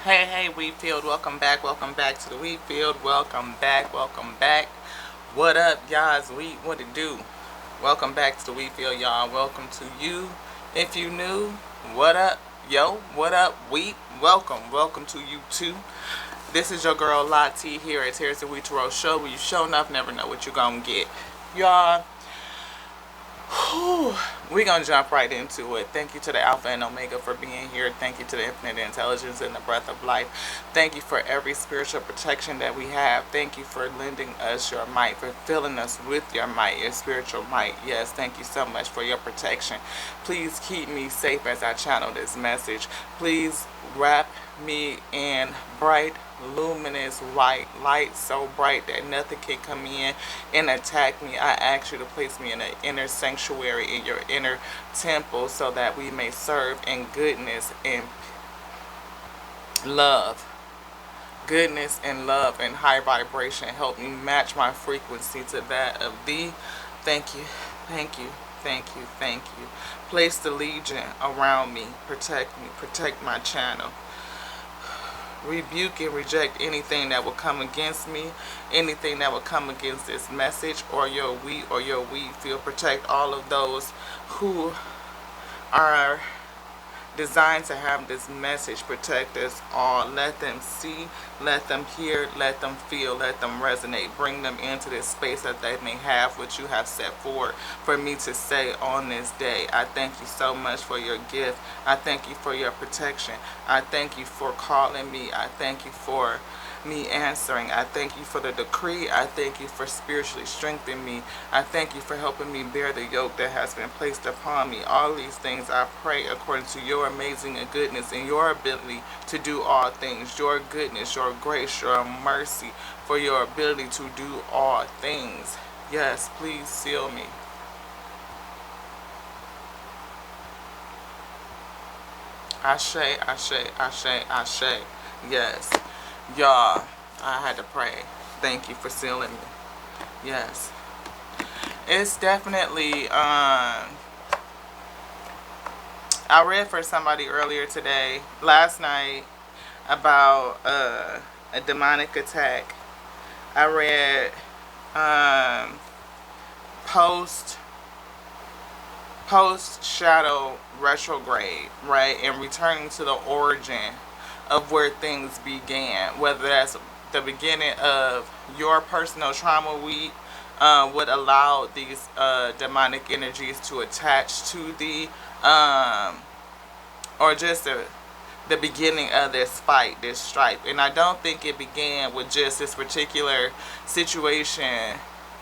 Hey, wheat field, welcome back to the wheat field, welcome back. What up, y'all's wheat, what it do? Welcome back to the wheat field, y'all. Welcome to you. If you new, what up, yo, what up, wheat? Welcome to you too. This is your girl Lottie here at Terrace the Wheat Tarot Show, where you show enough, never know what you gonna get. Y'all, we're going to jump right into it. Thank you to the Alpha and Omega for being here. Thank you to the infinite intelligence and the breath of life. Thank you for every spiritual protection that we have. Thank you for lending us your might, for filling us with your might, your spiritual might. Yes, thank you so much for your protection. Please keep me safe as I channel this message. Please wrap me in bright, luminous white light, so bright that nothing can come in and attack me. I ask you to place me in an inner sanctuary, in your inner temple, so that we may serve in goodness and love. Goodness and love and high vibration. Help me match my frequency to that of thee. Thank you, thank you, thank you, thank you. Place the legion around me. Protect me, protect my channel. Rebuke and reject anything that will come against me, anything that will come against this message or your wheat field. Protect all of those who are designed to have this message. Protect us all. Let them see, let them hear, let them feel, let them resonate. Bring them into this space that they may have what you have set forward for me to say on this day. I thank you so much for your gift. I thank you for your protection. I thank you for calling me. I thank you for me answering. I thank you for the decree. I thank you for spiritually strengthening me. I thank you for helping me bear the yoke that has been placed upon me. All these things I pray according to your amazing goodness and your ability to do all things. Your goodness, your grace, your mercy, for your ability to do all things. Yes, please seal me. Ashe, ashe, ashe, ashe. Yes. Y'all, I had to pray. Thank you for sealing me. Yes. It's definitely, I read for somebody earlier today, last night, about a demonic attack. I read post shadow retrograde, right? And returning to the origin of where things began, whether that's the beginning of your personal trauma week, what allowed these demonic energies to attach to the or just the beginning of this fight, this strife. And I don't think it began with just this particular situation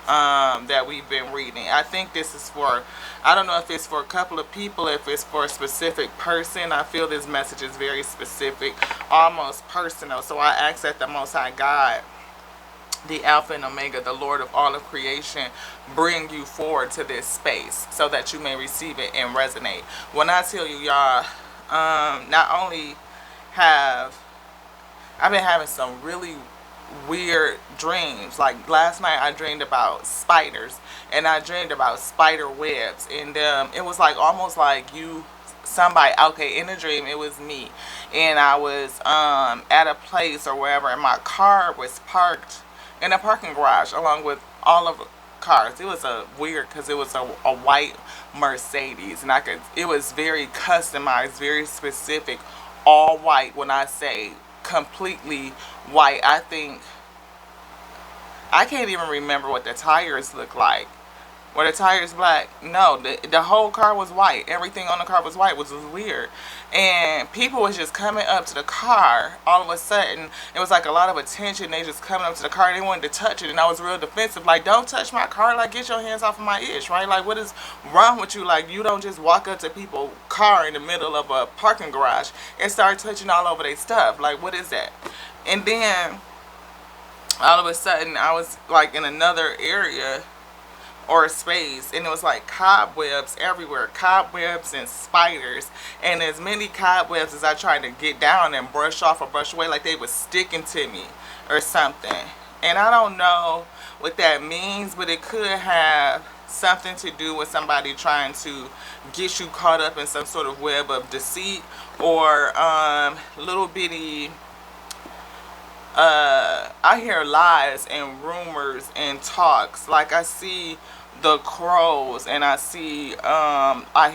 that we've been reading. I think this is for, I don't know if it's for a couple of people, if it's for a specific person. I feel this message is very specific, almost personal. So I ask that the Most High God, the Alpha and Omega, the Lord of all of creation, bring you forward to this space so that you may receive it and resonate. When I tell you, y'all, not only have I've been having some really weird dreams. Like last night I dreamed about spiders, and I dreamed about spider webs, and it was like almost like somebody, okay, in the dream it was me, and I was at a place or wherever, and my car was parked in a parking garage along with all of the cars. It was a weird, because it was a white Mercedes, and it was very customized, very specific, all white. When I say completely white, I think I can't even remember what the tires look like. Were the tires black? No, the whole car was white. Everything on the car was white, which was weird. And people was just coming up to the car all of a sudden. It was like a lot of attention. They just coming up to the car and they wanted to touch it. And I was real defensive. Like, don't touch my car. Like, get your hands off of my ish, right? Like, what is wrong with you? Like, you don't just walk up to people's car in the middle of a parking garage and start touching all over their stuff. Like, what is that? And then all of a sudden I was like in another area or space, and it was like cobwebs everywhere, cobwebs and spiders, and as many cobwebs as I tried to get down and brush off or brush away, like they were sticking to me or something. And I don't know what that means, but it could have something to do with somebody trying to get you caught up in some sort of web of deceit, or little bitty I hear lies and rumors and talks. Like I see the crows, and I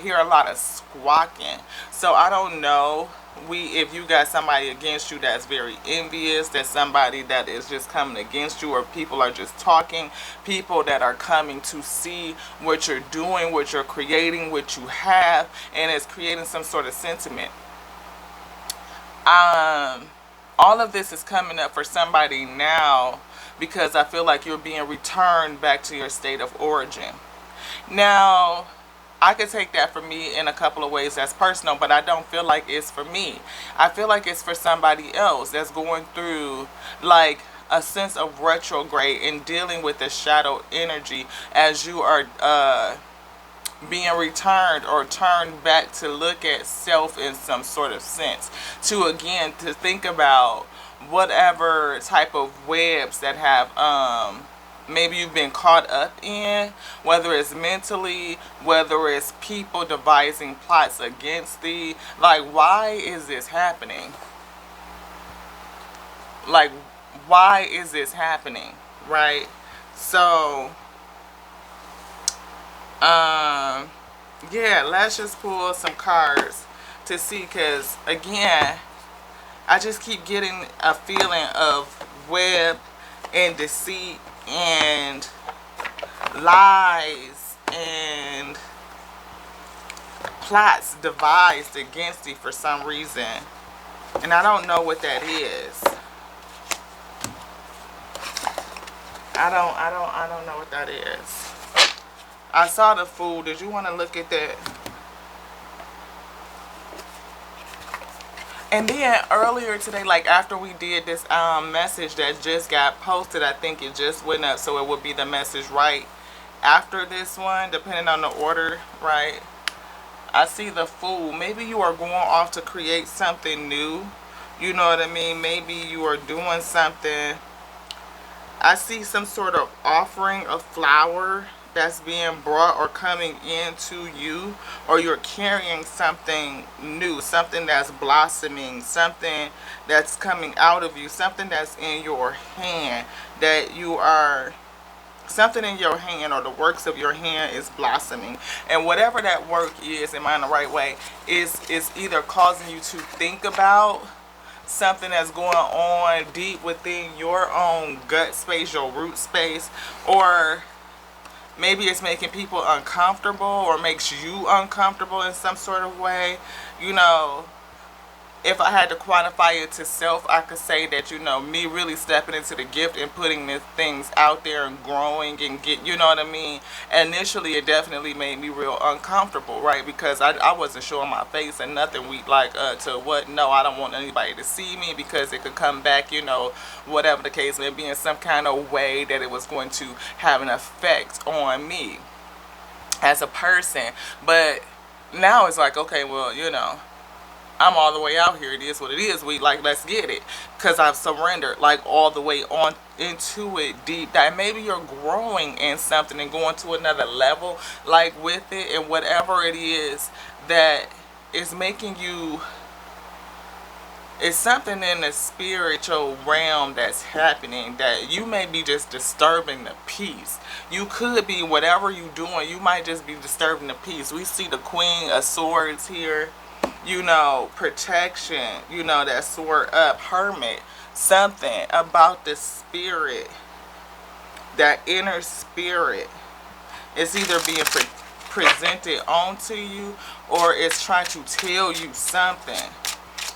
hear a lot of squawking. So I don't know, if you got somebody against you that's very envious, that's somebody that is just coming against you, or people are just talking, people that are coming to see what you're doing, what you're creating, what you have, and it's creating some sort of sentiment. um all of this is coming up for somebody now, because I feel like you're being returned back to your state of origin. Now, I could take that for me in a couple of ways that's personal, but I don't feel like it's for me. I feel like it's for somebody else that's going through like a sense of retrograde and dealing with the shadow energy, as you are being returned or turned back to look at self in some sort of sense, to again to think about whatever type of webs that have maybe you've been caught up in, whether it's mentally, whether it's people devising plots against thee. Like, why is this happening? Like, why is this happening? Right? So yeah, let's just pull some cards to see, because again, I just keep getting a feeling of web and deceit and lies and plots devised against you for some reason, and I don't know what that is. I don't know what that is. I saw the Fool. Did you want to look at that? And then earlier today, like after we did this message that just got posted, I think it just went up, so it would be the message right after this one, depending on the order, right? I see the Fool. Maybe you are going off to create something new. You know what I mean? Maybe you are doing something. I see some sort of offering of flower that's being brought or coming into you, or you're carrying something new, something that's blossoming, something that's coming out of you, something that's in your hand, that you are, something in your hand or the works of your hand is blossoming. And whatever that work is, am I in the right way, is either causing you to think about something that's going on deep within your own gut space, your root space, or maybe it's making people uncomfortable or makes you uncomfortable in some sort of way. You know, if I had to quantify it to self, I could say that, you know, me really stepping into the gift and putting these things out there and growing and you know what I mean? Initially, it definitely made me real uncomfortable, right? Because I wasn't showing my face and nothing weak like to what, no, I don't want anybody to see me, because it could come back, you know, whatever the case may be, in some kind of way that it was going to have an effect on me as a person. But now it's like, okay, well, you know, I'm all the way out here. It is what it is. Let's get it. Because I've surrendered, like, all the way on into it deep. That maybe you're growing in something and going to another level, like, with it, and whatever it is that is making you, it's something in the spiritual realm that's happening that you may be just disturbing the peace. You could be, whatever you're doing, you might just be disturbing the peace. We see the Queen of Swords here. You know, protection, you know, that sword up, hermit, something about the spirit, that inner spirit, is either being presented onto you, or it's trying to tell you something.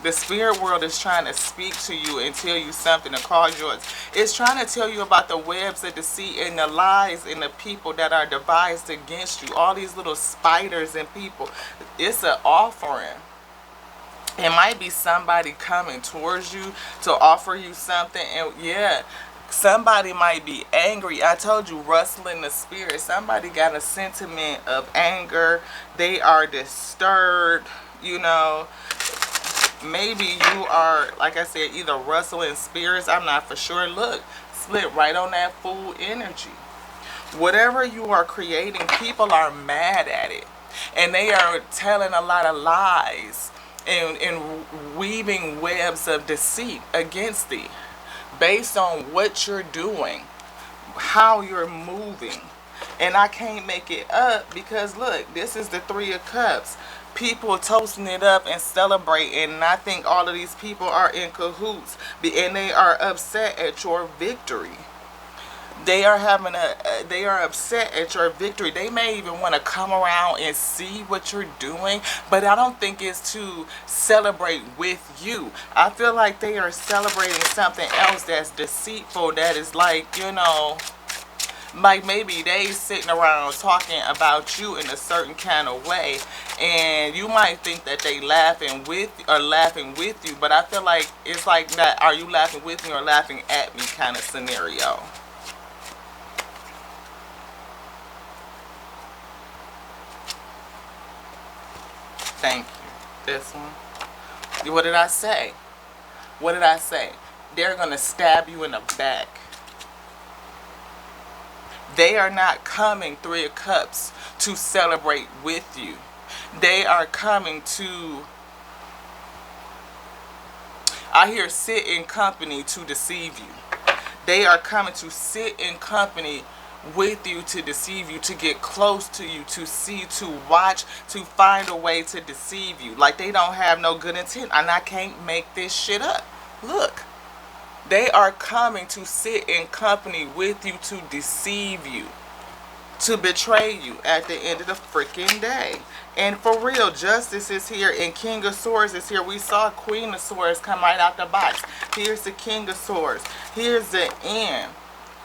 The spirit world is trying to speak to you and tell you something, to cause yours. It's trying to tell you about the webs of deceit and the lies and the people that are devised against you. All these little spiders and people. It's an offering. It might be somebody coming towards you to offer you something, and yeah, somebody might be angry. I told you, rustling the spirit. Somebody got a sentiment of anger. They are disturbed, you know. Maybe you are, like I said, either rustling spirits. I'm not for sure. Look, split right on that Fool energy. Whatever you are creating, people are mad at it, and they are telling a lot of lies and weaving webs of deceit against thee. based on what you're doing, how you're moving. And I can't make it up because look, this is the Three of Cups. People toasting it up and celebrating, and I think all of these people are in cahoots, and they are upset at your victory. They are upset at your victory. They may even want to come around and see what you're doing, but I don't think it's to celebrate with you. I feel like they are celebrating something else that's deceitful, that is like, like maybe they sitting around talking about you in a certain kind of way, and you might think that they laughing with you, but I feel like it's like that, are you laughing with me or laughing at me kind of scenario. Thank you. This one. What did I say? What did I say? They're going to stab you in the back. They are not coming, Three of Cups, to celebrate with you. They are coming to, I hear, sit in company to deceive you. They are coming to sit in company with you to deceive you, to get close to you, to see, to watch, to find a way to deceive you. Like they don't have no good intent, and I can't make this shit up. Look, they are coming to sit in company with you to deceive you, to betray you at the end of the freaking day. And for real, Justice is here and King of Swords is here. We saw Queen of Swords come right out the box. Here's the King of Swords. Here's the end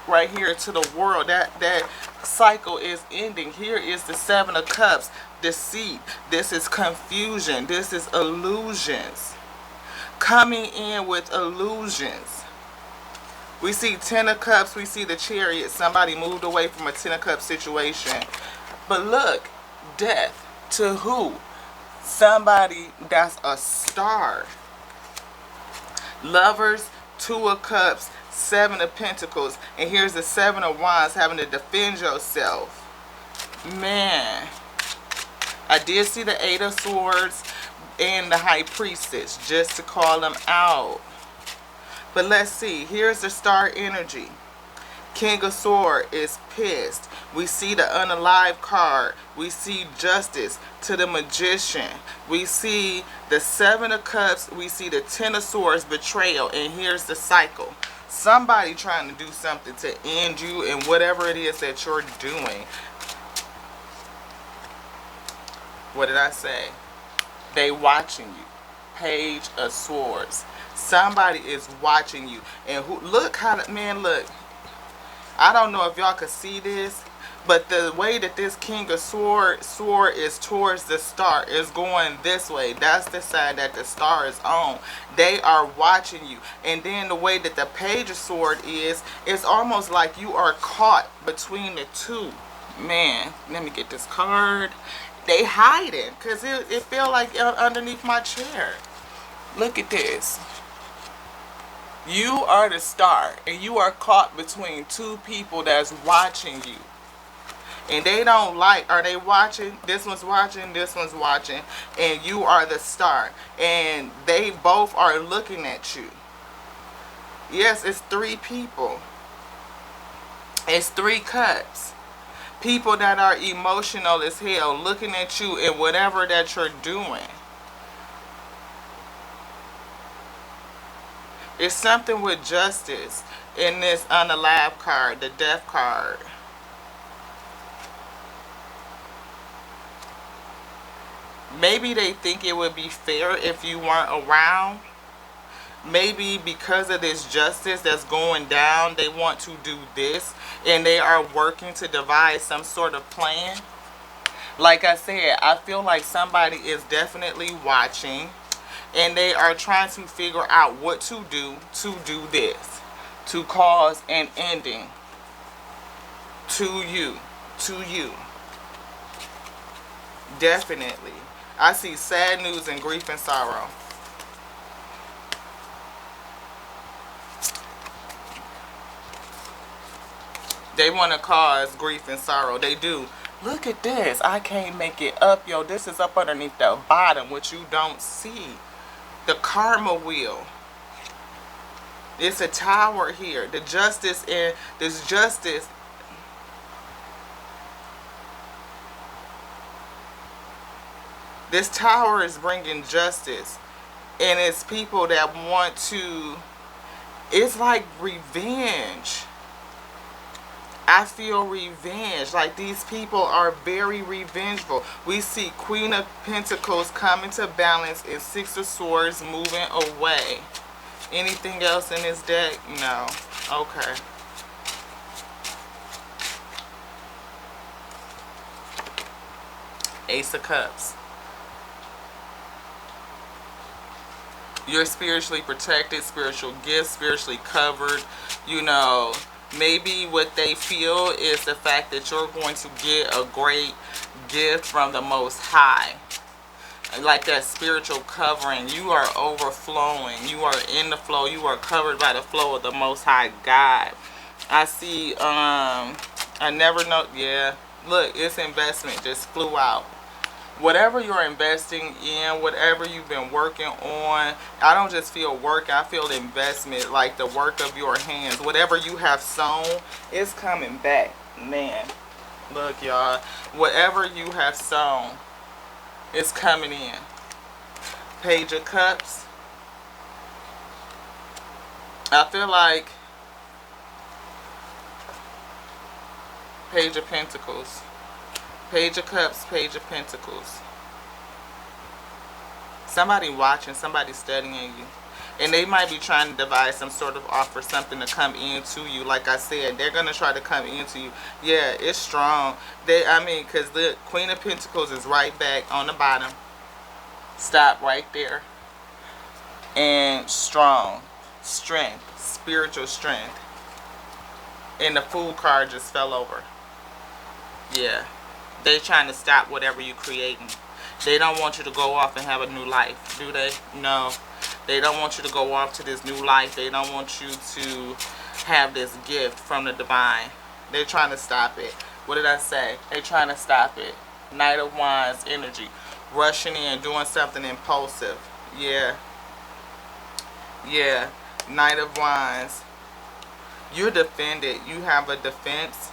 right here to the world. That cycle is ending. Here is the Seven of Cups. Deceit. This is confusion. This is illusions. Coming in with illusions. We see Ten of Cups. We see the Chariot. Somebody moved away from a Ten of Cups situation. But look, death. To who? Somebody that's a star. Lovers, Two of Cups, Seven of Pentacles. And here's the Seven of Wands, having to defend yourself. Man. I did see the Eight of Swords and the High Priestess, just to call them out. But let's see. Here's the star energy. King of Swords is pissed. We see the Unalive card. We see Justice to the Magician. We see the Seven of Cups. We see the Ten of Swords, betrayal. And here's the cycle. Somebody trying to do something to end you and whatever it is that you're doing. What did I say? They watching you. Page of Swords. Somebody is watching you. And who? Look how, man, look. I don't know if y'all could see this, but the way that this King of sword is towards the star, is going this way. That's the side that the star is on. They are watching you. And then the way that the Page of Sword is, it's almost like you are caught between the two. Man, let me get this card. They hiding, because it feel like underneath my chair. Look at this. You are the star, and you are caught between two people that's watching you. And they don't like, are they watching? This one's watching, this one's watching, and you are the star. And they both are looking at you. Yes, it's three people. It's Three Cups. People that are emotional as hell, looking at you and whatever that you're doing. It's something with Justice in this Unalive card, the Death card. Maybe they think it would be fair if you weren't around. Maybe because of this justice that's going down, they want to do this. And they are working to devise some sort of plan. Like I said, I feel like somebody is definitely watching. And they are trying to figure out what to do this. To cause an ending to you. To you. Definitely. I see sad news and grief and sorrow. They want to cause grief and sorrow. They do. Look at this. I can't make it up, yo. This is up underneath the bottom, which you don't see. The karma wheel. It's a tower here. The justice and this justice. This tower is bringing justice. And it's people that want to, it's like revenge. I feel revenge. Like these people are very revengeful. We see Queen of Pentacles coming to balance and Six of Swords moving away. Anything else in this deck? No. Okay. Ace of Cups. You're spiritually protected, spiritual gifts, spiritually covered. You know, maybe what they feel is the fact that you're going to get a great gift from the Most High. Like that spiritual covering. You are overflowing. You are in the flow. You are covered by the flow of the Most High God. I see, I never know, yeah. Look, it's investment just flew out. Whatever you're investing in, whatever you've been working on, I don't just feel work, I feel investment, like the work of your hands. Whatever you have sown, it's coming back. Man, look y'all, whatever you have sown, it's coming in. Page of Cups. I feel like Page of Pentacles. Page of Cups, Page of Pentacles. Somebody watching, somebody studying you. And they might be trying to devise some sort of offer, something to come into you. Like I said, they're going to try to come into you. Yeah, it's strong. Because the Queen of Pentacles is right back on the bottom. Stop right there. And strong. Strength. Spiritual strength. And the Fool card just fell over. Yeah. They trying to stop whatever you're creating. They don't want you to go off and have a new life, do they? No. They don't want you to go off to this new life. They don't want you to have this gift from the divine. They're trying to stop it. What did I say? They're trying to stop it. Knight of Wands energy. Rushing in, doing something impulsive. Yeah. Yeah. Knight of Wands. You're defended. You have a defense.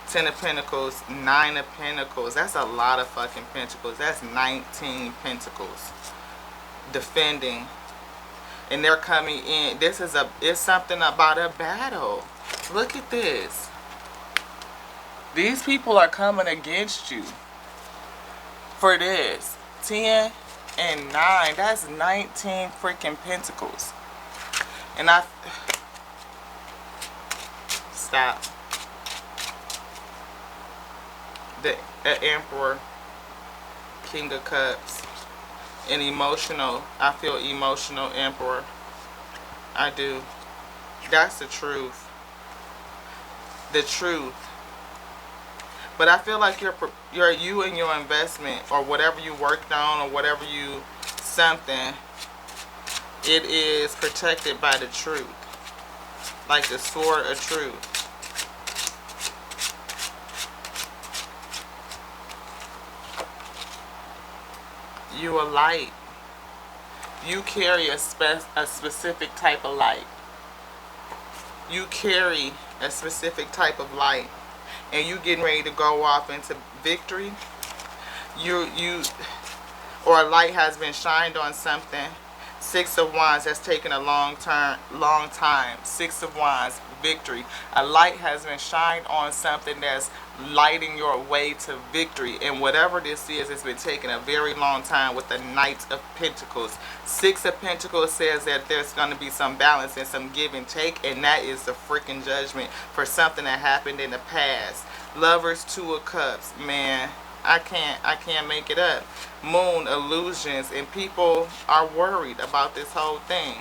10 of Pentacles, 9 of Pentacles. That's a lot of fucking Pentacles. That's 19 Pentacles. Defending. And they're coming in. It's something about a battle. Look at this. These people are coming against you. For this. 10 and 9. That's 19 freaking Pentacles. And stop. The Emperor, King of Cups, and emotional. I feel emotional Emperor. I do. That's the truth. The truth. But I feel like you and your investment, or whatever you worked on, or whatever you something, it is protected by the truth. Like the sword of truth. You are light. You carry a specific type of light. You carry a specific type of light. And you getting ready to go off into victory. Or a light has been shined on something. 6 of Wands, that's taken a long time. 6 of Wands, victory. A light has been shined on something that's lighting your way to victory. And whatever this is, it's been taking a very long time with the Knight of Pentacles. 6 of Pentacles says that there's going to be some balance and some give and take. And that is the freaking judgment for something that happened in the past. Lovers, 2 of Cups. Man, I can't make it up. Moon, illusions, and people are worried about this whole thing.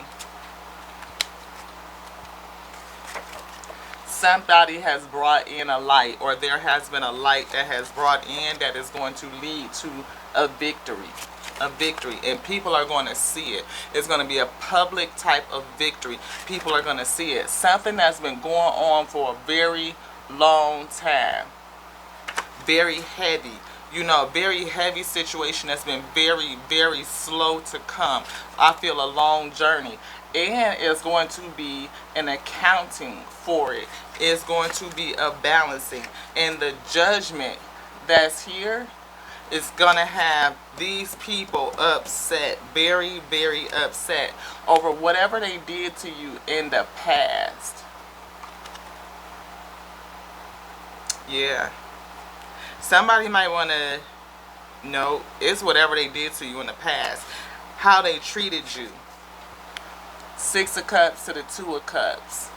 Somebody has brought in a light, or there has been a light that has brought in that is going to lead to a victory. A victory, and people are going to see it. It's going to be a public type of victory. People are going to see it. Something that's been going on for a very long time. Very heavy. You know, a very heavy situation that's been very, very slow to come. I feel a long journey. And it's going to be an accounting for it. It's going to be a balancing. And the judgment that's here is going to have these people upset, very, very upset over whatever they did to you in the past. Yeah. Somebody might want to know it's whatever they did to you in the past. How they treated you. Six of Cups to the Two of Cups.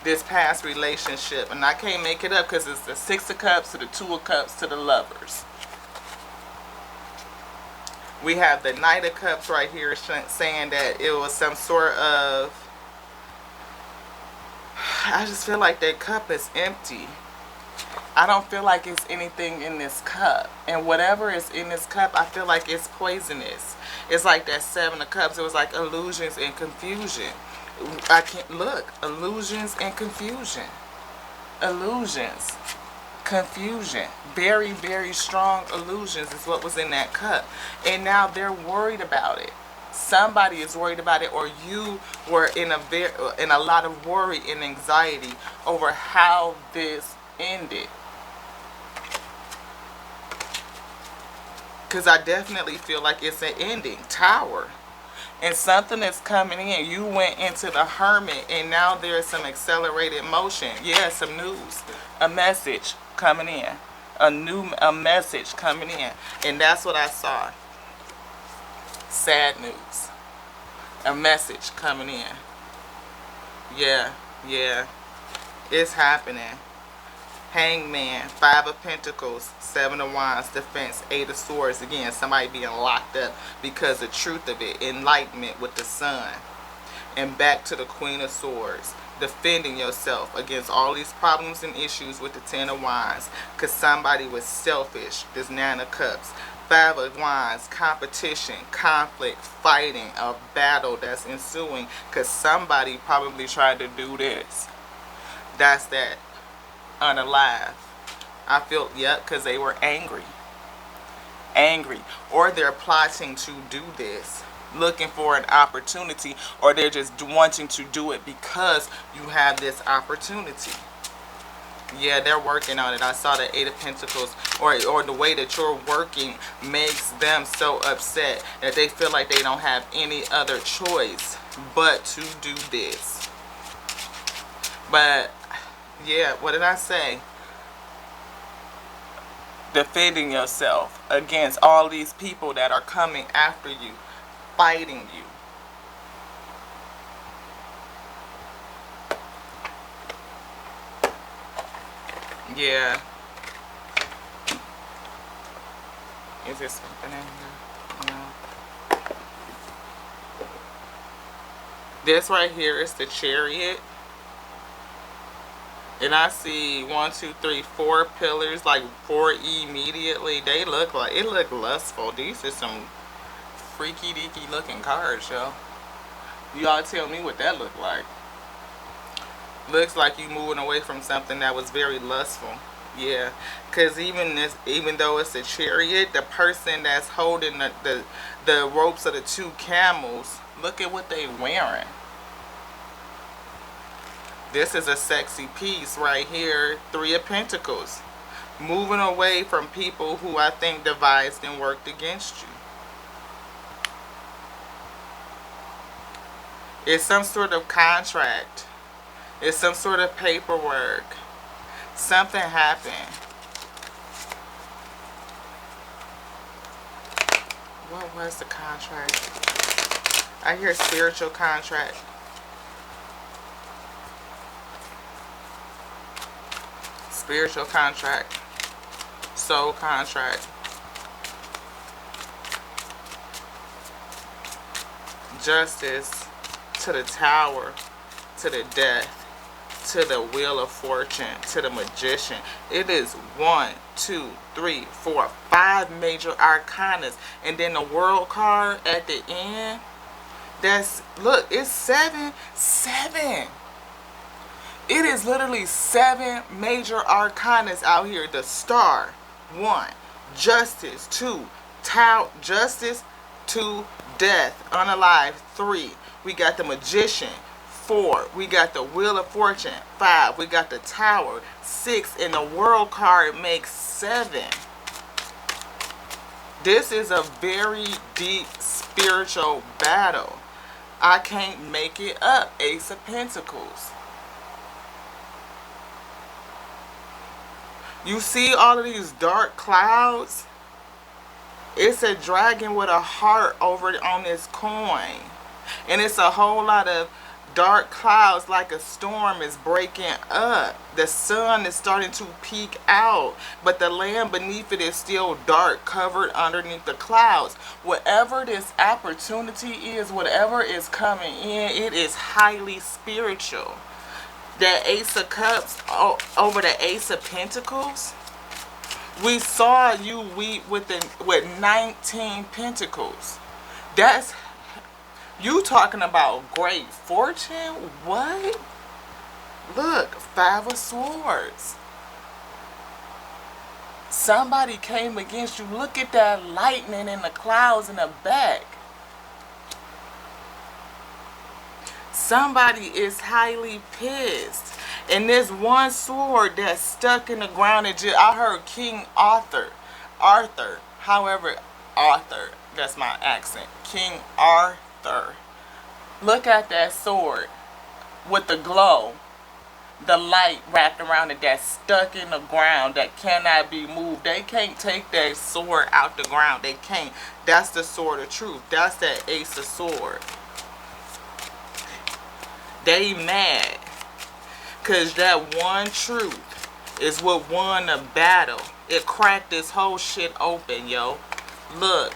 This past relationship. And I can't make it up because it's the Six of Cups to the Two of Cups to the Lovers. We have the Knight of Cups right here saying that it was some sort of... I just feel like that cup is empty. I don't feel like it's anything in this cup. And whatever is in this cup, I feel like it's poisonous. It's like that Seven of Cups. It was like illusions and confusion. I can't look. Illusions and confusion. Illusions. Confusion. Very, very strong illusions is what was in that cup. And now they're worried about it. Somebody is worried about it, or you were in a lot of worry and anxiety over how this ended. Because I definitely feel like it's an ending. Tower. And something is coming in. You went into the Hermit, and now there's some accelerated motion. Yeah, some news. A message coming in. A message coming in. And that's what I saw. Sad news. A message coming in. Yeah, yeah. It's happening. Hangman, Five of Pentacles, Seven of Wands, Defense, Eight of Swords. Again, somebody being locked up because the truth of it. Enlightenment with the Sun. And back to the Queen of Swords. Defending yourself against all these problems and issues with the Ten of Wands. Because somebody was selfish. This Nine of Cups. Five of Wands, competition, conflict, fighting, a battle that's ensuing. Because somebody probably tried to do this. That's that. Unalive. I feel, yep, because they were angry. Angry. Or they're plotting to do this. Looking for an opportunity. Or they're just wanting to do it because you have this opportunity. Yeah, they're working on it. I saw the Eight of Pentacles. Or the way that you're working makes them so upset that they feel like they don't have any other choice but to do this. But yeah, what did I say? Defending yourself against all these people that are coming after you, fighting you. Yeah. Is there something in here? No. This right here is the Chariot. And I see 1, 2, 3, 4 pillars, like 4 immediately. They look like, it look lustful. These are some freaky deaky looking cards, yo. Y'all tell me what that look like. Looks like you moving away from something that was very lustful. Yeah, because even though it's a Chariot, the person that's holding the ropes of the two camels, look at what they wearing. This is a sexy piece right here. Three of Pentacles. Moving away from people who I think devised and worked against you. It's some sort of contract. It's some sort of paperwork. Something happened. What was the contract? I hear spiritual contract. Spiritual contract. Soul contract. Justice to the Tower, to the Death, to the Wheel of Fortune, to the Magician. It is 1, 2, 3, 4, 5 major arcanas. And then the World card at the end. That's, look, it's 7. It is literally 7 major arcanas out here. The Star, 1. Justice, 2. Justice, 2. Death, unalive, 3. We got the Magician, 4. We got the Wheel of Fortune, 5. We got the Tower, 6. And the World card makes 7. This is a very deep spiritual battle. I can't make it up. Ace of Pentacles. You see all of these dark clouds? It's a dragon with a heart over on this coin. And it's a whole lot of dark clouds, like a storm is breaking up. The sun is starting to peek out, but the land beneath it is still dark, covered underneath the clouds. Whatever this opportunity is, whatever is coming in, it is highly spiritual. That Ace of Cups over the Ace of Pentacles. We saw you weep with 19 Pentacles. That's you talking about great fortune? What? Look, 5 of Swords. Somebody came against you. Look at that lightning in the clouds in the back. Somebody is highly pissed. And this one sword that's stuck in the ground, I heard King Arthur. However, Arthur, that's my accent. King Arthur. Look at that sword with the glow. The light wrapped around it that's stuck in the ground, that cannot be moved. They can't take that sword out the ground. They can't. That's the sword of truth. That's that Ace of Swords. They mad. Because that one truth is what won the battle. It cracked this whole shit open, yo. Look.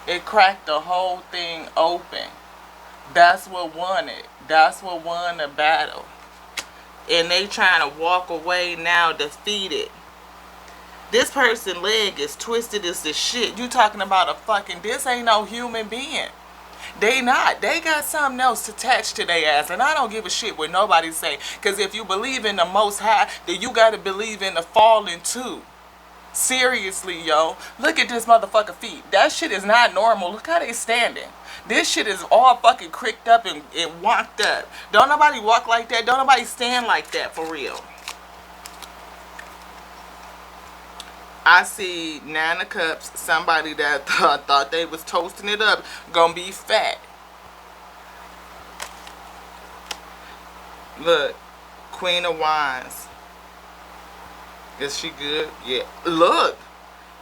It cracked the whole thing open. That's what won it. That's what won the battle. And they trying to walk away now defeated. This person's leg is twisted as the shit. You talking about a fucking... This ain't no human being. They not. They got something else attached to their ass. And I don't give a shit what nobody say. Because if you believe in the Most High, then you got to believe in the fallen too. Seriously, yo. Look at this motherfucker feet. That shit is not normal. Look how they standing. This shit is all fucking cricked up and walked up. Don't nobody walk like that. Don't nobody stand like that for real. I see 9 of Cups, somebody that thought they was toasting it up, gonna be fat. Look, Queen of Wands. Is she good? Yeah. Look.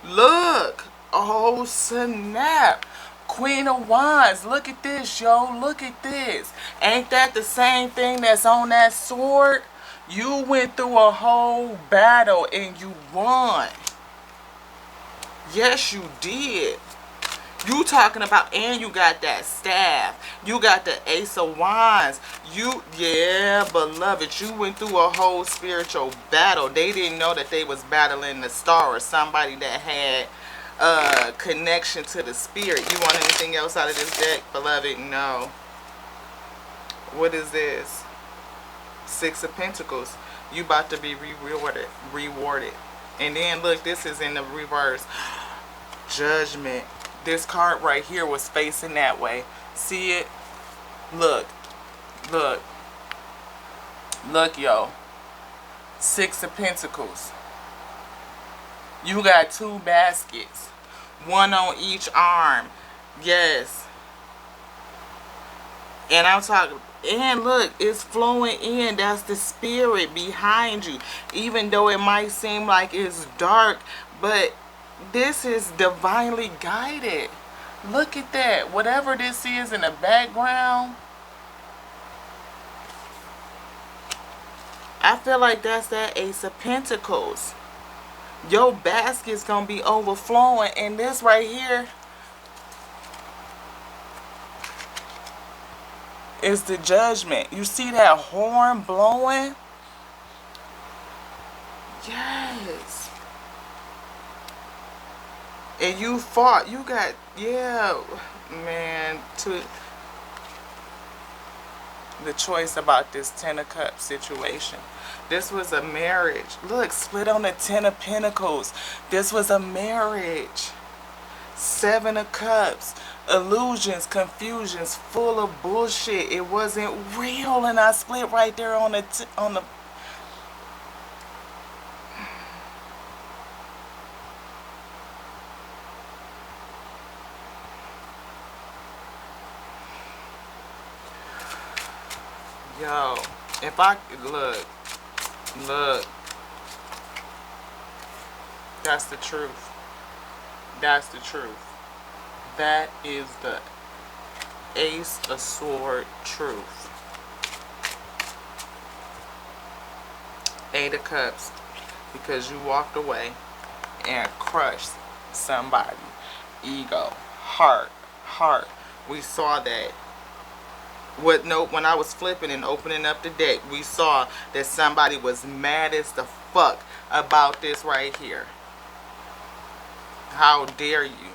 Look. Oh, snap. Queen of Wands. Look at this, yo. Look at this. Ain't that the same thing that's on that sword? You went through a whole battle and you won. Yes, you did. You talking about, and you got that staff. You got the Ace of Wands. Yeah, beloved, you went through a whole spiritual battle. They didn't know that they was battling the star or somebody that had a connection to the spirit. You want anything else out of this deck, beloved? No. What is this? 6 of Pentacles. You about to be rewarded. And then look, this is in the reverse. Judgment. This card right here was facing that way. See it? Look. Look. Look, yo. 6 of Pentacles. You got 2 baskets. 1 on each arm. Yes. And I'm talking... And look, it's flowing in. That's the spirit behind you. Even though it might seem like it's dark, but this is divinely guided. Look at that. Whatever this is in the background, I feel like that's that Ace of Pentacles. Your basket's going to be overflowing. And this right here is the Judgment. You see that horn blowing? Yes. And you fought. You got, yeah, man, to the choice about this 10 of Cups situation. This was a marriage. Look, split on the 10 of Pentacles. This was a marriage. 7 of Cups. illusions, confusions, full of bullshit. It wasn't real, and I split right there on the. Yo, if I look, that's the truth. That's the truth. That is the Ace of Sword truth. Eight of Cups, because you walked away and crushed somebody. Ego, heart. We saw that. When I was flipping and opening up the deck, we saw that somebody was mad as the fuck about this right here. How dare you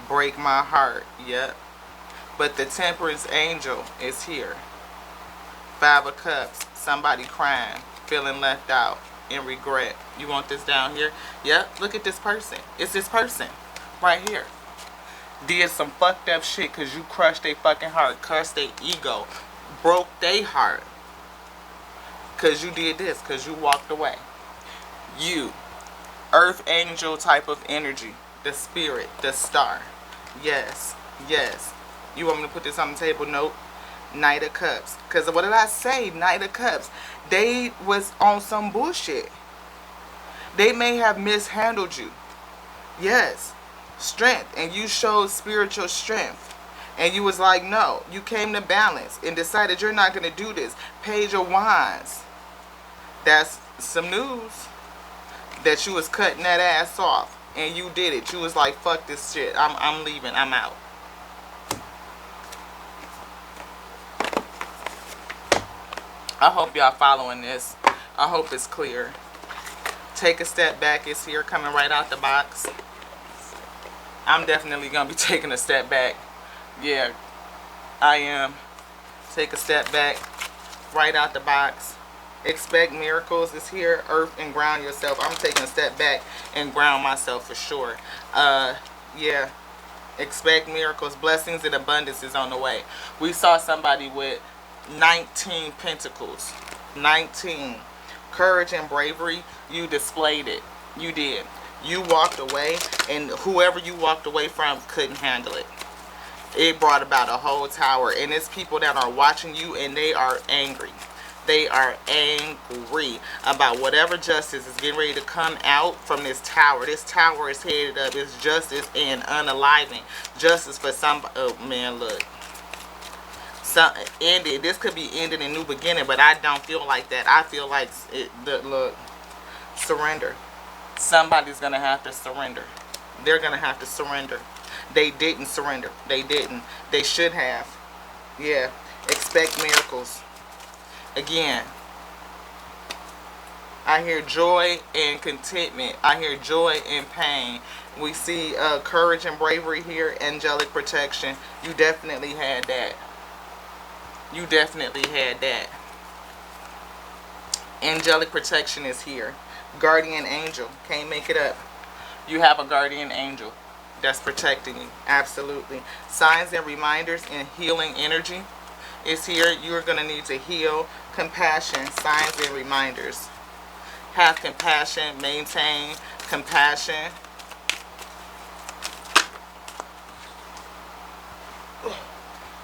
break my heart? Yep. But the Temperance Angel is here. Five of Cups. Somebody crying, feeling left out, and regret. You want this down here? Yep. Look at this person. It's this person right here. Did some fucked up shit because you crushed their fucking heart, crushed their ego, broke their heart. Because you did this, because you walked away. You, Earth Angel type of energy, the spirit, the star. Yes, yes. You want me to put this on the table? Nope. Knight of Cups. Because what did I say? Knight of Cups. They was on some bullshit. They may have mishandled you. Yes. Strength. And you showed spiritual strength. And you was like, no. You came to balance and decided you're not going to do this. Page of Wands. That's some news. That you was cutting that ass off. And you did it. You was like, fuck this shit. I'm leaving. I'm out. I hope y'all following this. I hope it's clear. Take a step back. It's here coming right out the box. I'm definitely going to be taking a step back. Yeah, I am. Take a step back. Right out the box. Expect miracles is here. Earth and ground yourself. I'm taking a step back and ground myself for sure. Yeah. Expect miracles. Blessings and abundance is on the way. We saw somebody with 19 pentacles. 19. Courage and bravery. You displayed it. You did. You walked away, and whoever you walked away from couldn't handle it. It brought about a whole tower, and it's people that are watching you, and they are angry. They are angry about whatever justice is getting ready to come out from this tower. This tower is headed up. It's justice and unaliving. Justice for somebody. Oh, man, look. Ended. This could be ending a new beginning, but I don't feel like that. I feel like look, surrender. Somebody's gonna have to surrender. They're gonna have to surrender. They didn't surrender. They didn't. They should have. Yeah. Expect miracles. Again, I hear joy and contentment. I hear joy and pain. We see courage and bravery here. Angelic protection. You definitely had that. You definitely had that. Angelic protection is here. Guardian angel. Can't make it up. You have a guardian angel that's protecting you. Absolutely. Signs and reminders and healing energy is here. You're going to need to heal. Compassion. Signs and reminders. Have compassion. Maintain compassion.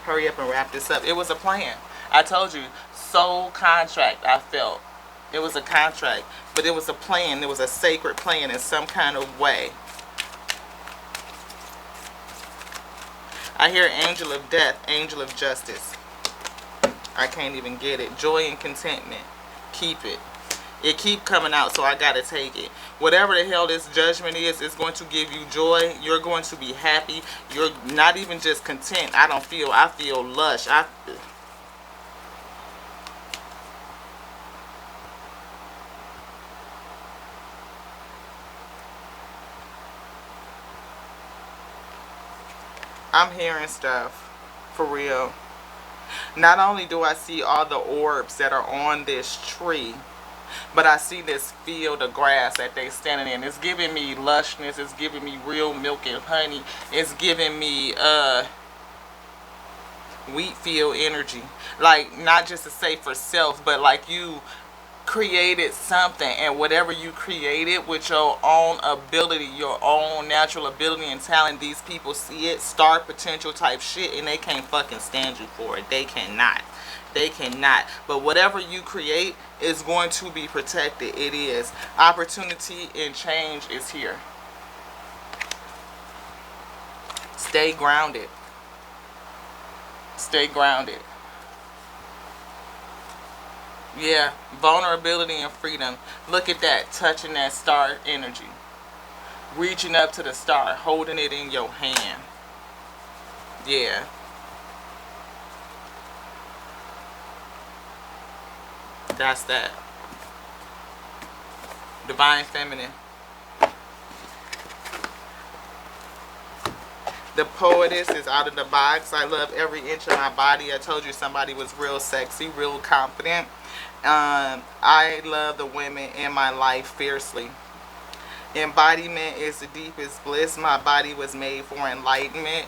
Hurry up and wrap this up. It was a plan. I told you. Soul contract, I felt. It was a contract. But it was a plan. It was a sacred plan in some kind of way. I hear angel of death. Angel of justice. I can't even get it. Joy and contentment. Keep it. It keep coming out, so I gotta take it. Whatever the hell this judgment is, it's going to give you joy. You're going to be happy. You're not even just content. I feel lush. I'm hearing stuff. For real. Not only do I see all the orbs that are on this tree, But I see this field of grass that they standing in. It's giving me lushness. It's giving me real milk and honey. It's giving me wheat field energy. Like, not just to say for self, but like you created something, and whatever you created with your own ability, your own natural ability and talent, these people see it, star potential type shit, and they can't fucking stand you for it. They cannot. They cannot. But whatever you create is going to be protected. It is. Opportunity and change is here. Stay grounded. Stay grounded. Yeah, vulnerability and freedom. Look at that, touching that star energy. Reaching up to the star, holding it in your hand. Yeah. That's that. Divine feminine. The poetess is out of the box. I love every inch of my body. I told you somebody was real sexy, real confident. I love the women in my life fiercely. Embodiment is the deepest bliss. My body was made for enlightenment.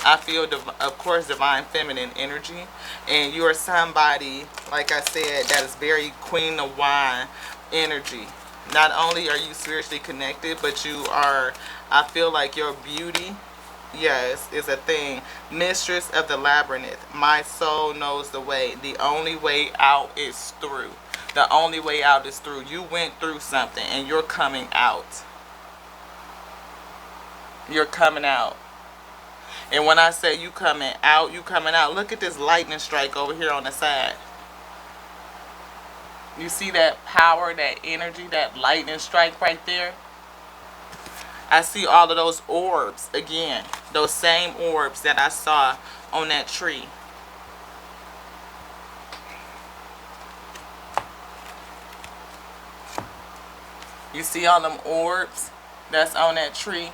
I feel, of course, divine feminine energy. And you are somebody, like I said, that is very queen of wine energy. Not only are you spiritually connected, but you are, I feel like your beauty, yes, is a thing. Mistress of the labyrinth. My soul knows the way. The only way out is through. The only way out is through. You went through something and you're coming out. You're coming out. And when I say you coming out, you coming out. Look at this lightning strike over here on the side. You see that power, that energy, that lightning strike right there? I see all of those orbs again. Those same orbs that I saw on that tree. You see all them orbs that's on that tree?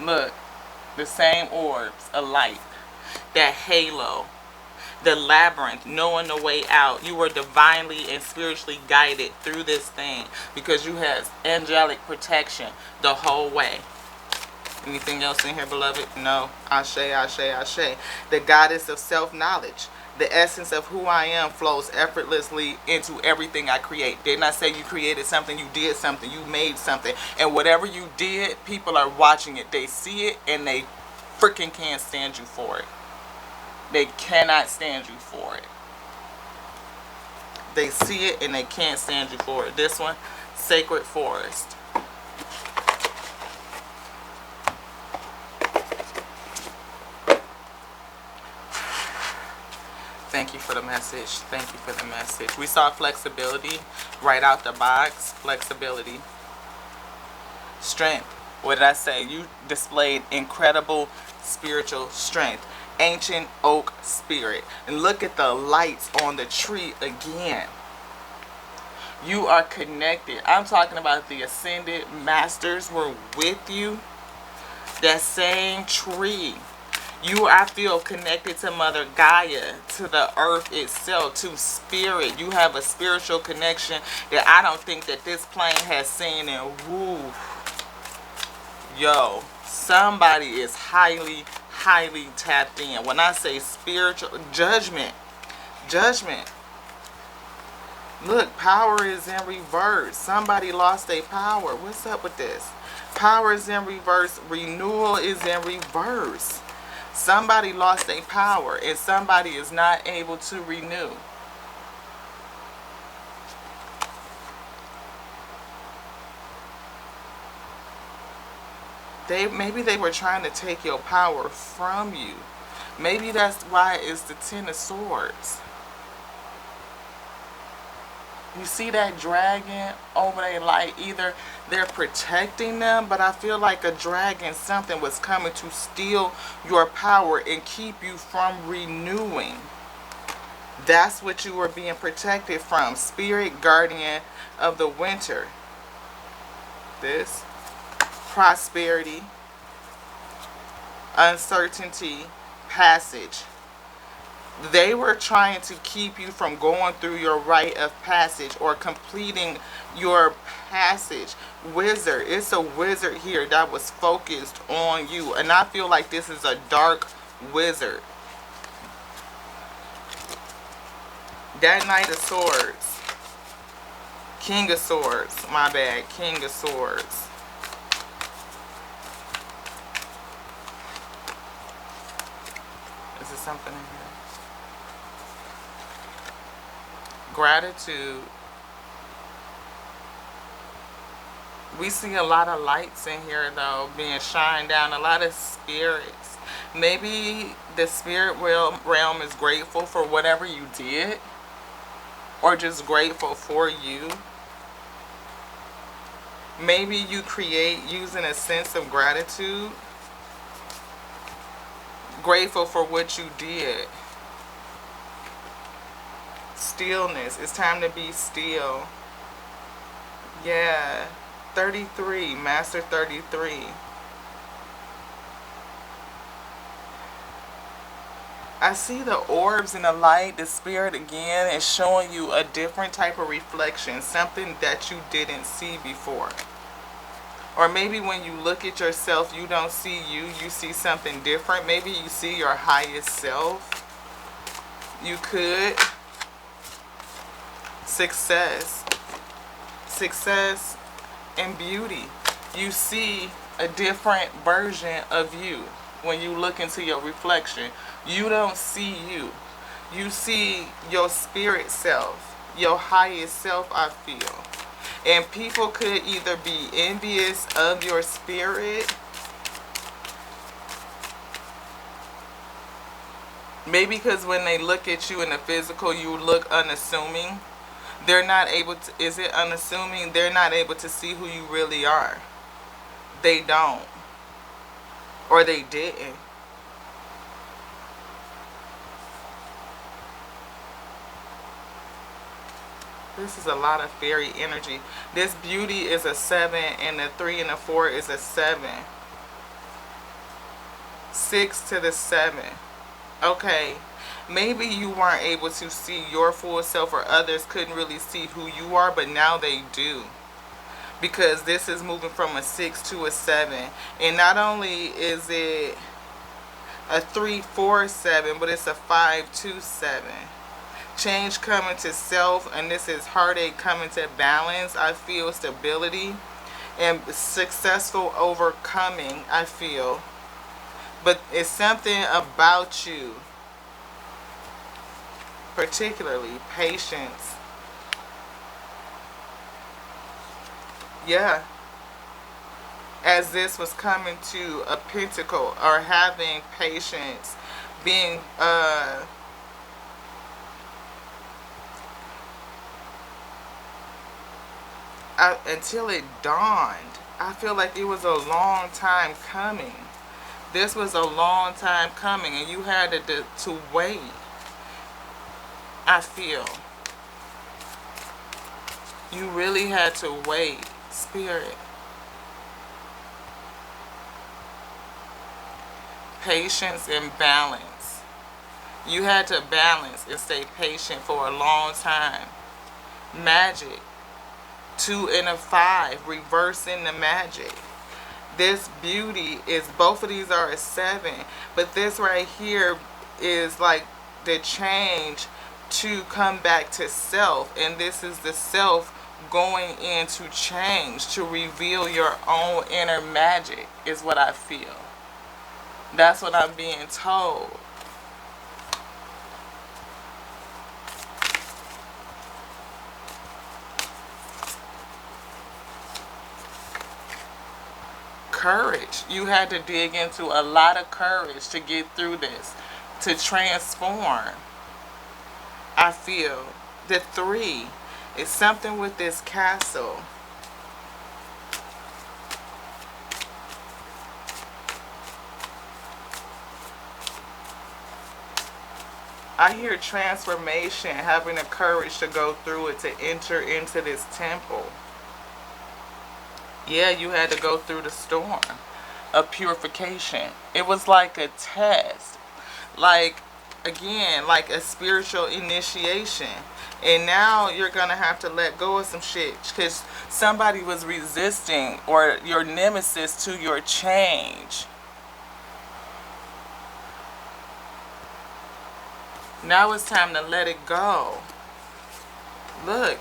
Look, the same orbs of light. That halo. The labyrinth, knowing the way out. You were divinely and spiritually guided through this thing because you had angelic protection the whole way. Anything else in here, beloved? No. Ashe, ashe, ashe. The goddess of self-knowledge. The essence of who I am flows effortlessly into everything I create. Didn't I say you created something, you did something, you made something. And whatever you did, people are watching it. They see it and they freaking can't stand you for it. They cannot stand you for it. They see it and they can't stand you for it. This one, sacred forest. Thank you for the message. Thank you for the message. We saw flexibility right out the box. Flexibility. Strength. What did I say? You displayed incredible spiritual strength. Ancient oak spirit. And look at the lights on the tree again. You are connected. I'm talking about the ascended masters were with you. That same tree. You, I feel, connected to Mother Gaia, to the earth itself, to spirit. You have a spiritual connection that I don't think that this plane has seen. And woo, yo, somebody is highly tapped in. When I say spiritual, judgment. Look, power is in reverse. Somebody lost their power. What's up with this? Power is in reverse. Renewal is in reverse. Somebody lost their power and somebody is not able to renew. Maybe they were trying to take your power from you. Maybe that's why it's the Ten of Swords. You see that dragon over there, like either they're protecting them, but I feel like a dragon, something was coming to steal your power and keep you from renewing. That's what you were being protected from. Spirit guardian of the winter. This. Prosperity. Uncertainty. Passage. They were trying to keep you from going through your rite of passage or completing your passage. Wizard, it's a wizard here that was focused on you. And I feel like this is a dark wizard. That Knight of Swords. King of Swords. My bad. King of Swords. Is there something in here? Gratitude. We see a lot of lights in here though being shined down. A lot of spirits. Maybe the spirit realm is grateful for whatever you did. Or just grateful for you. Maybe you create using a sense of gratitude. Grateful for what you did. Stillness. It's time to be still. Yeah. 33. Master 33. I see the orbs in the light. The spirit again is showing you a different type of reflection. Something that you didn't see before. Or maybe when you look at yourself, you don't see you. You see something different. Maybe you see your highest self. You could. Success. Success and beauty. You see a different version of you when you look into your reflection. You don't see you. You see your spirit self, your highest self, I feel. And people could either be envious of your spirit. Maybe because when they look at you in the physical, you look unassuming. They're not able to, is it unassuming? They're not able to see who you really are. They don't. Or they didn't. This is a lot of fairy energy. This beauty is a 7 and the 3 and the 4 is a 7. 6 to the 7. Okay. Maybe you weren't able to see your full self or others couldn't really see who you are, but now they do. Because this is moving from a 6 to a 7. And not only is it a 3-4-7, but it's a 5-2-7. Change coming to self, and this is heartache coming to balance. I feel stability and successful overcoming, I feel. But it's something about you, particularly patience. Yeah. As this was coming to a pentacle, or having patience, being until it dawned. I feel like it was a long time coming. This was a long time coming, and you had to wait. I feel you really had to wait, spirit. Patience and balance. You had to balance and stay patient for a long time. Magic. 2 and a 5, reversing the magic. This beauty is, both of these are a 7, but this right here is like the change to come back to self, and this is the self going into change to reveal your own inner magic, is what I feel. That's what I'm being told. Courage. You had to dig into a lot of courage to get through this, to transform. I feel the 3 is something with this castle. I hear transformation, having the courage to go through it, to enter into this temple. Yeah, you had to go through the storm of purification. It was like a test. Like, again, like a spiritual initiation. And now you're going to have to let go of some shit because somebody was resisting, or your nemesis, to your change. Now it's time to let it go. Look,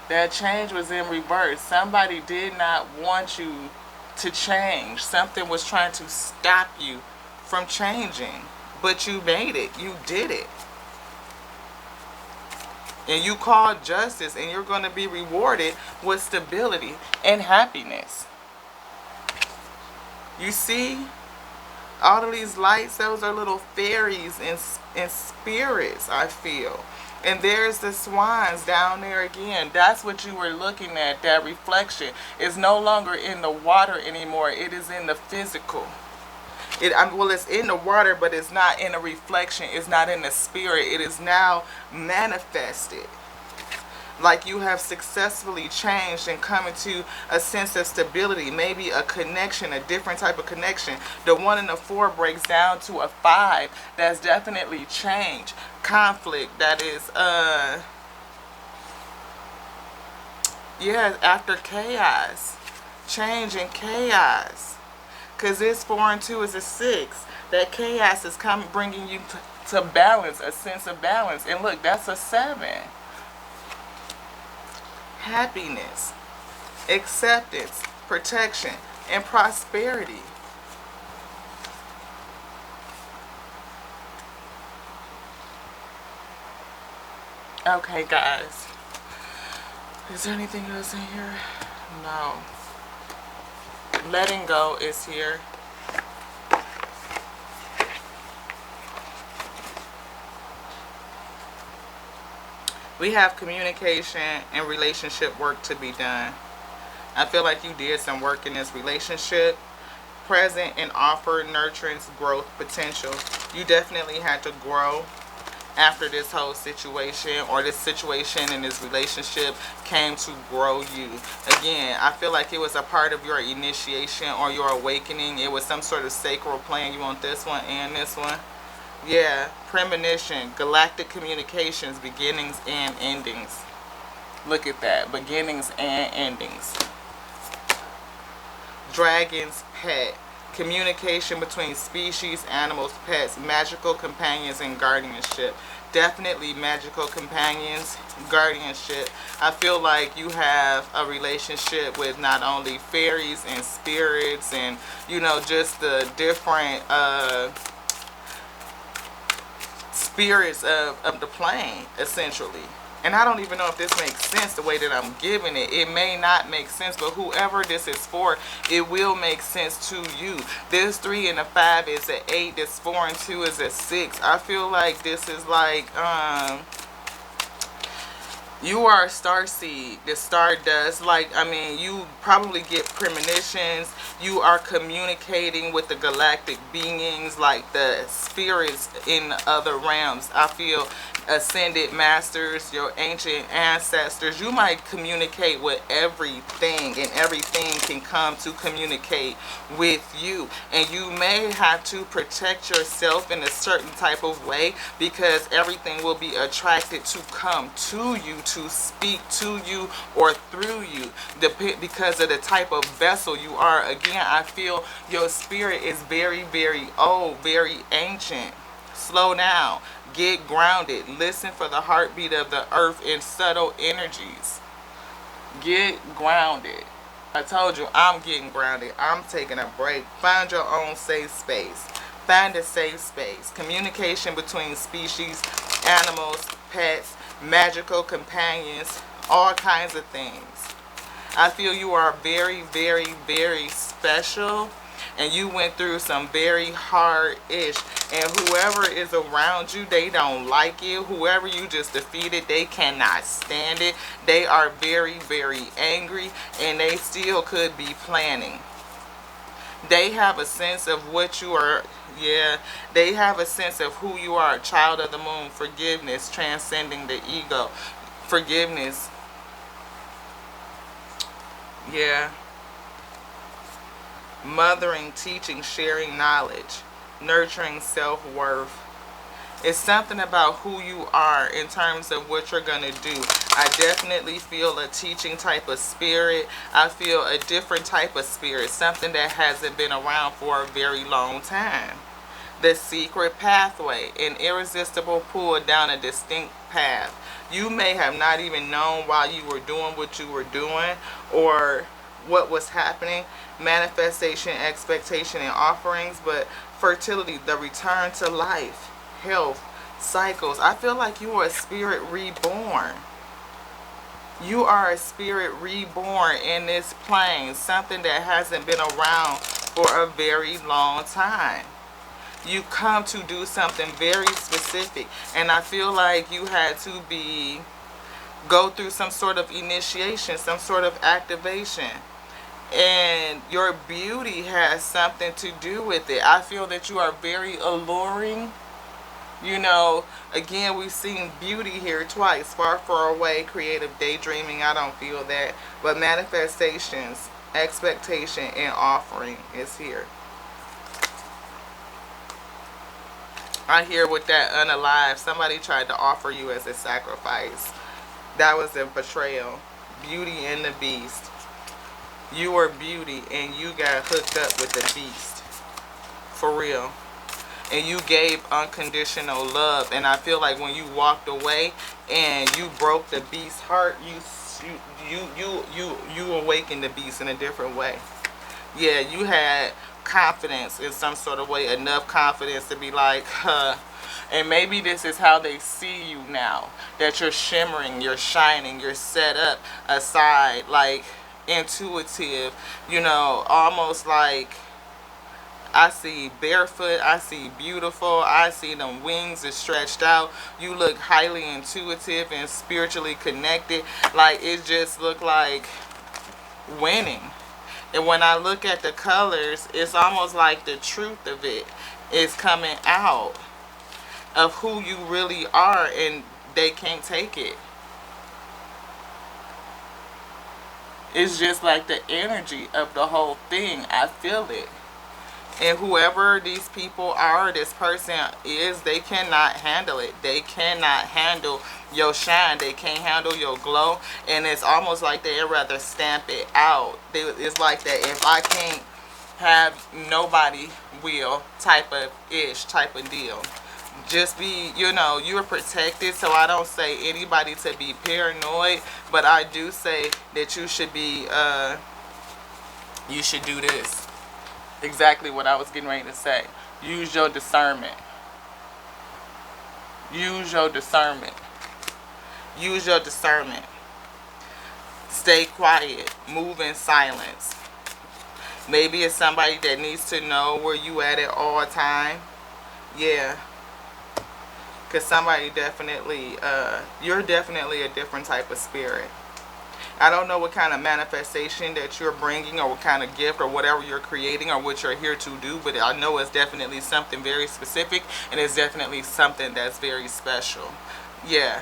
that change was in reverse. Somebody did not want you to change. Something was trying to stop you from changing. But you made it. You did it. And you called justice, and you're going to be rewarded with stability and happiness. You see? All of these lights, those are little fairies and spirits, I feel. And there's the swans down there again. That's what you were looking at. That reflection is no longer in the water anymore. It is in the physical. Well, it's in the water, but it's not in a reflection. It's not in the spirit. It is now manifested. Like you have successfully changed and come into a sense of stability, maybe a connection, a different type of connection. The 1 and the 4 breaks down to a 5. That's definitely change. Conflict, that is, yeah, after chaos. Change and chaos. Because this 4 and 2 is a 6. That chaos is coming, bringing you to balance, a sense of balance. And look, that's a 7. Happiness, acceptance, protection, and prosperity. Okay, guys. Is there anything else in here? No. Letting go is here. We have communication and relationship work to be done. I feel like you did some work in this relationship. Present and offer nurturance, growth, potential. You definitely had to grow after this whole situation, or this situation in this relationship came to grow you. Again, I feel like it was a part of your initiation or your awakening. It was some sort of sacral plan. You want this one and this one? Yeah, premonition, galactic communications, beginnings and endings. Look at that, beginnings and endings. Dragon's pet, communication between species, animals, pets, magical companions, and guardianship. Definitely magical companions, guardianship. I feel like you have a relationship with not only fairies and spirits and, you know, just the different spirits of the plane, essentially. And I don't even know if this makes sense the way that I'm giving it. It may not make sense, but whoever this is for, it will make sense to you. This 3 and a 5 is an 8. This 4 and 2 is a 6. I feel like this is like, you are a star seed, the stardust. Like, I mean, you probably get premonitions. You are communicating with the galactic beings, like the spirits in other realms. I feel ascended masters, your ancient ancestors. You might communicate with everything, and everything can come to communicate with you. And you may have to protect yourself in a certain type of way, because everything will be attracted to come to you, to speak to you or through you, because of the type of vessel you are. Again, I feel your spirit is very, very old, very ancient. Slow down. Get grounded. Listen for the heartbeat of the earth and subtle energies. Get grounded. I told you, I'm getting grounded. I'm taking a break. Find your own safe space. Find a safe space. Communication between species, animals, pets, magical companions, all kinds of things. I feel you are very, very, very special. And you went through some very hard-ish. And whoever is around you, they don't like it. Whoever you just defeated, they cannot stand it. They are very, very angry. And they still could be planning. They have a sense of what you are. Yeah, they have a sense of who you are. Child of the moon. Forgiveness. Transcending the ego. Forgiveness. Yeah. Mothering, teaching, sharing knowledge, nurturing self-worth. It's something about who you are in terms of what you're going to do. I definitely feel a teaching type of spirit. I feel a different type of spirit, something that hasn't been around for a very long time. The secret pathway, an irresistible pull down a distinct path. You may have not even known while you were doing what you were doing or what was happening. Manifestation, expectation, and offerings, but fertility, the return to life, health, cycles. I feel like you are a spirit reborn. You are a spirit reborn in this plane, something that hasn't been around for a very long time. You come to do something very specific, and I feel like you had to go through some sort of initiation, some sort of activation, and your beauty has something to do with it. I feel that you are very alluring. You know, again, we've seen beauty here twice. Far, far away, creative daydreaming. I don't feel that. But manifestations, expectation, and offering is here. I hear with that unalive, somebody tried to offer you as a sacrifice. That was a betrayal. Beauty and the beast. You were beauty and you got hooked up with the beast. For real. And you gave unconditional love, and I feel like when you walked away and you broke the beast's heart, you awakened the beast in a different way. Yeah, you had confidence in some sort of way, enough confidence to be like, and maybe this is how they see you now, that you're shimmering, you're shining, you're set up aside, like intuitive, you know, almost like I see barefoot, I see beautiful, I see them wings is stretched out. You look highly intuitive and spiritually connected. Like, it just look like winning. And when I look at the colors, it's almost like the truth of it is coming out of who you really are, and they can't take it. It's just like the energy of the whole thing. I feel it. And whoever these people are, this person is, they cannot handle it. They cannot handle your shine. They can't handle your glow. And it's almost like they'd rather stamp it out. It's like that, if I can't have, nobody will type of deal. Just be, you know, you're protected. So I don't say anybody to be paranoid. But I do say that you should be, you should do this. Exactly what I was getting ready to say. Use your discernment. Use your discernment. Use your discernment. Stay quiet. Move in silence. Maybe it's somebody that needs to know where you at all time. Yeah. Because somebody definitely, you're definitely a different type of spirit. I don't know what kind of manifestation that you're bringing, or what kind of gift or whatever you're creating or what you're here to do, but I know it's definitely something very specific, and it's definitely something that's very special. Yeah,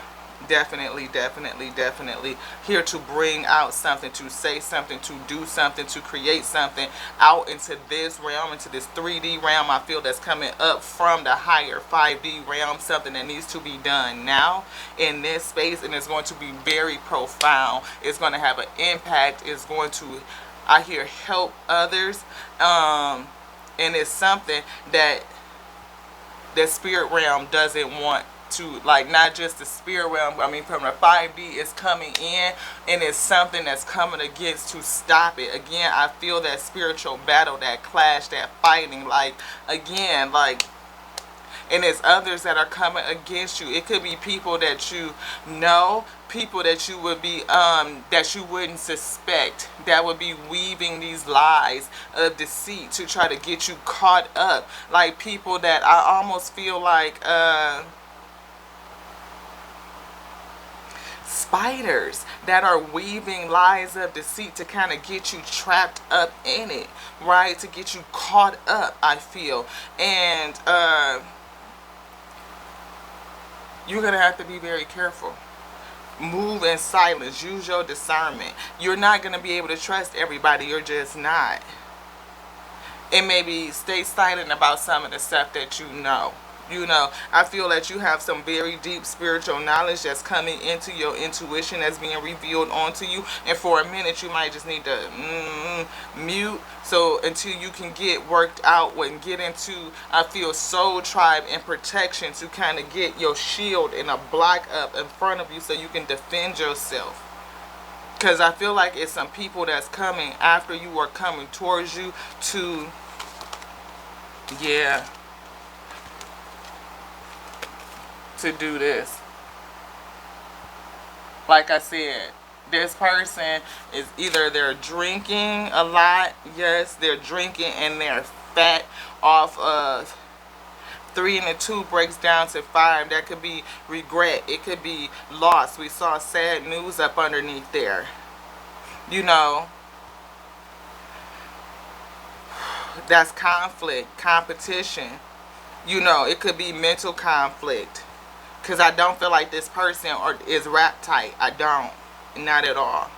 definitely, definitely, definitely here to bring out something, to say something, to do something, to create something out into this realm, into this 3D realm. I feel that's coming up from the higher 5D realm, something that needs to be done now in this space, and it's going to be very profound. It's going to have an impact. It's going to, I hear, help others, and it's something that the spirit realm doesn't want to, like, not just the spirit realm, I mean from the 5D is coming in, and it's something that's coming against to stop it. Again, I feel that spiritual battle, that clash, that fighting, like, again, like, and it's others that are coming against you. It could be people that you know, people that you would be, that you wouldn't suspect, that would be weaving these lies of deceit to try to get you caught up. Like people that I almost feel like, spiders that are weaving lies of deceit to kind of get you trapped up in it, right? To get you caught up, I feel. And you're going to have to be very careful. Move in silence. Use your discernment. You're not going to be able to trust everybody. You're just not. And maybe stay silent about some of the stuff that you know. You know, I feel that you have some very deep spiritual knowledge that's coming into your intuition, that's being revealed onto you. And for a minute, you might just need to mute. So until you can get worked out and get into, I feel, soul tribe and protection to kind of get your shield and a block up in front of you so you can defend yourself. Because I feel like it's some people that's coming after you or coming towards you to, yeah, to do this. Like I said, this person is either they're drinking a lot. Yes, they're drinking and they're fat off of 3 and a 2 breaks down to 5. That could be regret. It could be loss. We saw sad news up underneath there. You know, that's conflict, competition. You know, it could be mental conflict. Because I don't feel like this person is rap tight. I don't. Not at all.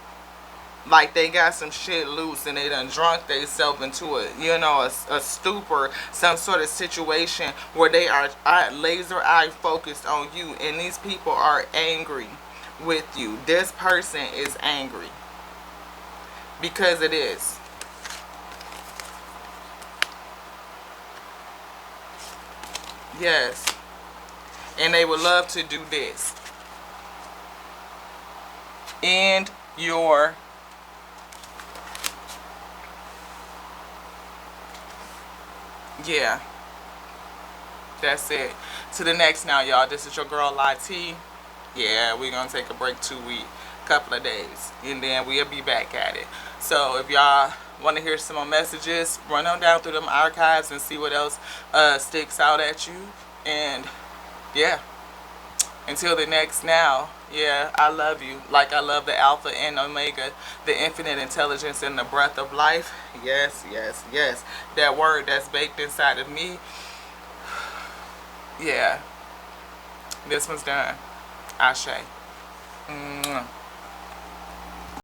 Like they got some shit loose and they done drunk themselves into a, you know, a stupor, some sort of situation where they are laser eye focused on you. And these people are angry with you. This person is angry. Because it is. Yes. And they would love to do this. End your yeah. That's it. To the next now, y'all. This is your girl Lati. Yeah, we're gonna take a break 2 weeks, couple of days, and then we'll be back at it. So if y'all want to hear some more messages, run on down through them archives and see what else sticks out at you. And yeah, until the next now, yeah, I love you like I love the Alpha and Omega, the infinite intelligence and the breath of life. Yes, yes, yes. That word that's baked inside of me. Yeah, this one's done. Ashe. Mwah.